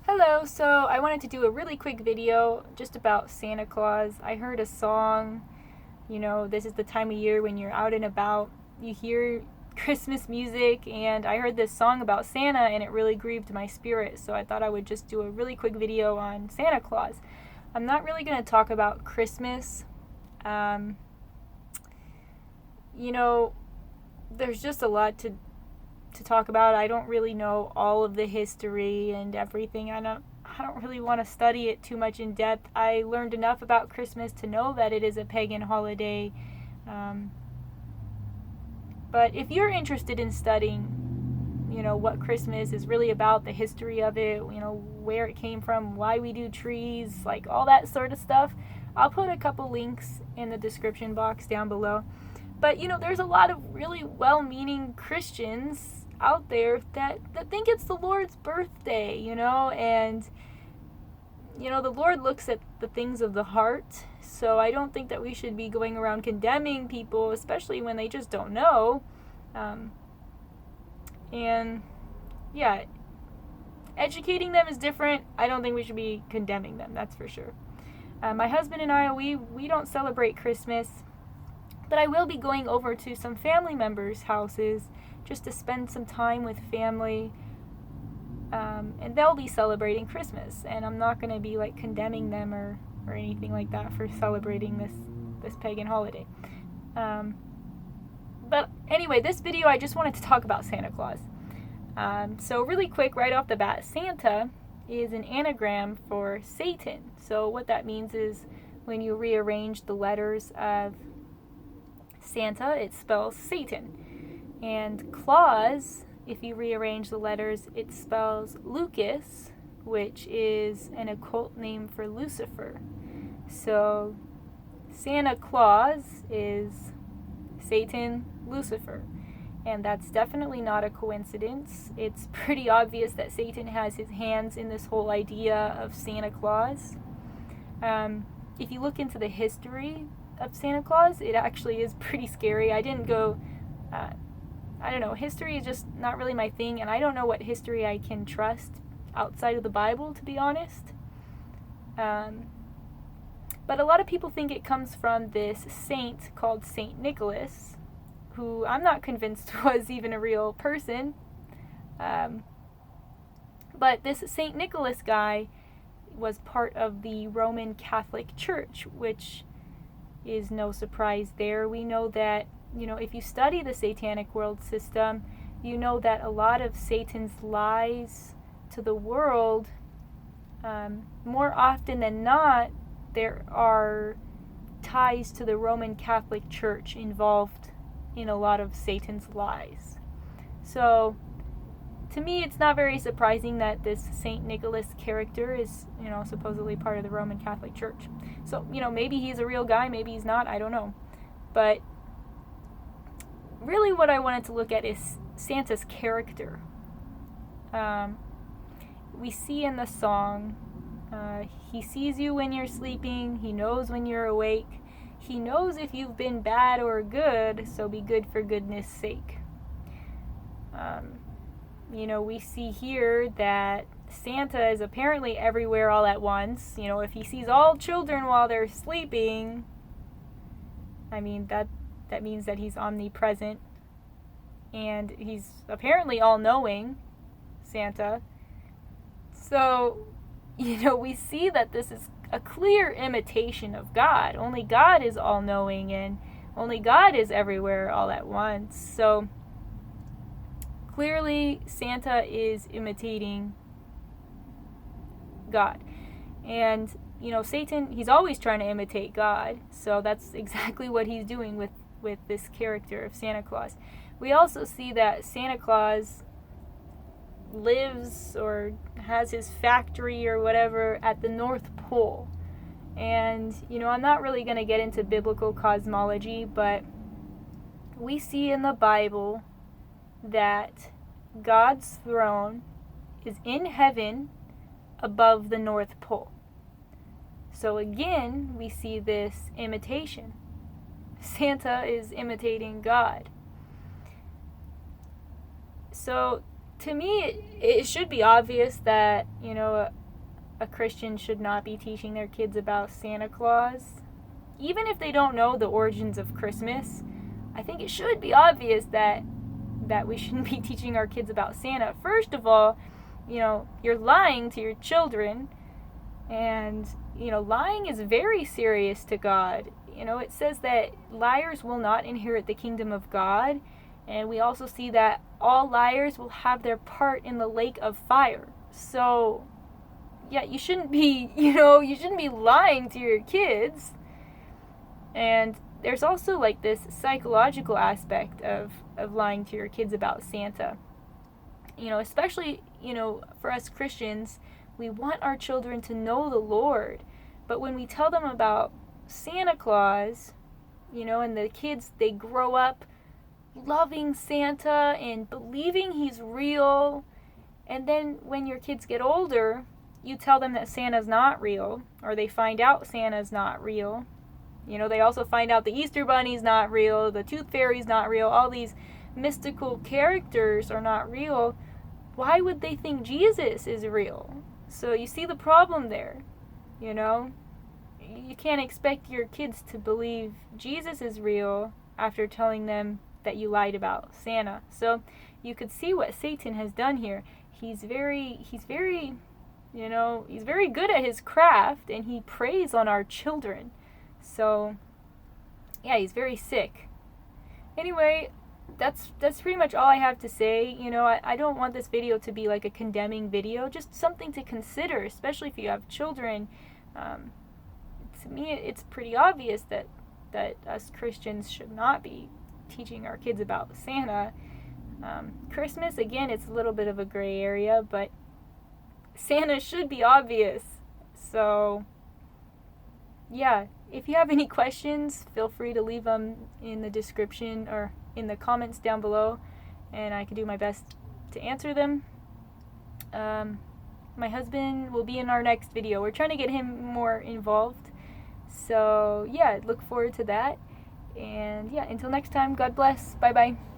Hello, so I wanted to do a really quick video just about Santa Claus. I heard a song, this is the time of year when you're out and about, you hear Christmas music, and I heard this song about Santa and it really grieved my spirit, so I thought I would just do a really quick video on Santa Claus. I'm not really going to talk about Christmas. There's just a lot to talk about. I don't really know all of the history and everything. I don't really want to study it too much in depth. I learned enough about Christmas to know that it is a pagan holiday. But if you're interested in studying, what Christmas is really about, the history of it, where it came from, why we do trees, like all that sort of stuff, I'll put a couple links in the description box down below. But, there's a lot of really well-meaning Christians out there that think it's the Lord's birthday, and, the Lord looks at the things of the heart, so I don't think that we should be going around condemning people, especially when they just don't know. Educating them is different. I don't think we should be condemning them, that's for sure. My husband and I, we don't celebrate Christmas, but I will be going over to some family members' houses just to spend some time with family, and they'll be celebrating Christmas, and I'm not going to be condemning them or anything like that for celebrating this pagan holiday. But anyway, this video I just wanted to talk about Santa Claus. So really quick, right off the bat, Santa is an anagram for Satan. So what that means is when you rearrange the letters of Santa, it spells Satan. And Claus, if you rearrange the letters, it spells Lucas, which is an occult name for Lucifer. So Santa Claus is Satan, Lucifer. And that's definitely not a coincidence. It's pretty obvious that Satan has his hands in this whole idea of Santa Claus. If you look into the history of Santa Claus, it actually is pretty scary. I didn't go, I don't know, history is just not really my thing, and I don't know what history I can trust outside of the Bible, to be honest. But a lot of people think it comes from this saint called Saint Nicholas, who I'm not convinced was even a real person. But this Saint Nicholas guy was part of the Roman Catholic Church, which is no surprise there. We know that, if you study the satanic world system, you know that a lot of Satan's lies to the world, more often than not, there are ties to the Roman Catholic Church involved in a lot of Satan's lies. So, to me, it's not very surprising that this Saint Nicholas character is, supposedly part of the Roman Catholic Church. So, maybe he's a real guy, maybe he's not, I don't know. But really what I wanted to look at is Santa's character. We see in the song, he sees you when you're sleeping, he knows when you're awake, he knows if you've been bad or good, so be good for goodness sake. We see here that Santa is apparently everywhere all at once. If he sees all children while they're sleeping, that means that he's omnipresent, and he's apparently all-knowing, Santa. So, we see that this is a clear imitation of God. Only God is all-knowing, and only God is everywhere all at once. So, clearly, Santa is imitating God. And, Satan, he's always trying to imitate God. So that's exactly what he's doing with this character of Santa Claus. We also see that Santa Claus lives or has his factory or whatever at the North Pole. And, I'm not really going to get into biblical cosmology, but we see in the Bible that God's throne is in heaven above the North Pole. So again, we see this imitation. Santa is imitating God. So to me, it should be obvious that, a Christian should not be teaching their kids about Santa Claus. Even if they don't know the origins of Christmas, I think it should be obvious that we shouldn't be teaching our kids about Santa. First of all, you're lying to your children, and, lying is very serious to God. It says that liars will not inherit the kingdom of God, and we also see that all liars will have their part in the lake of fire. So, yeah, you shouldn't be, you shouldn't be lying to your kids. And there's also like this psychological aspect of lying to your kids about Santa. Especially, for us Christians, we want our children to know the Lord. But when we tell them about Santa Claus, and the kids, they grow up loving Santa and believing he's real. And then when your kids get older, you tell them that Santa's not real, or they find out Santa's not real. They also find out the Easter Bunny's not real, the Tooth Fairy's not real, all these mystical characters are not real. Why would they think Jesus is real? So you see the problem there, You can't expect your kids to believe Jesus is real after telling them that you lied about Santa. So you could see what Satan has done here. He's very good at his craft, and he preys on our children. So, yeah, he's very sick. Anyway, that's pretty much all I have to say. I don't want this video to be like a condemning video, just something to consider, especially if you have children. To me, it's pretty obvious that us Christians should not be teaching our kids about Santa. Christmas, again, it's a little bit of a gray area, but Santa should be obvious. So, yeah, if you have any questions, feel free to leave them in the description or in the comments down below, and I can do my best to answer them. My husband will be in our next video. We're trying to get him more involved. So, yeah, look forward to that. And, yeah, until next time, God bless. Bye-bye.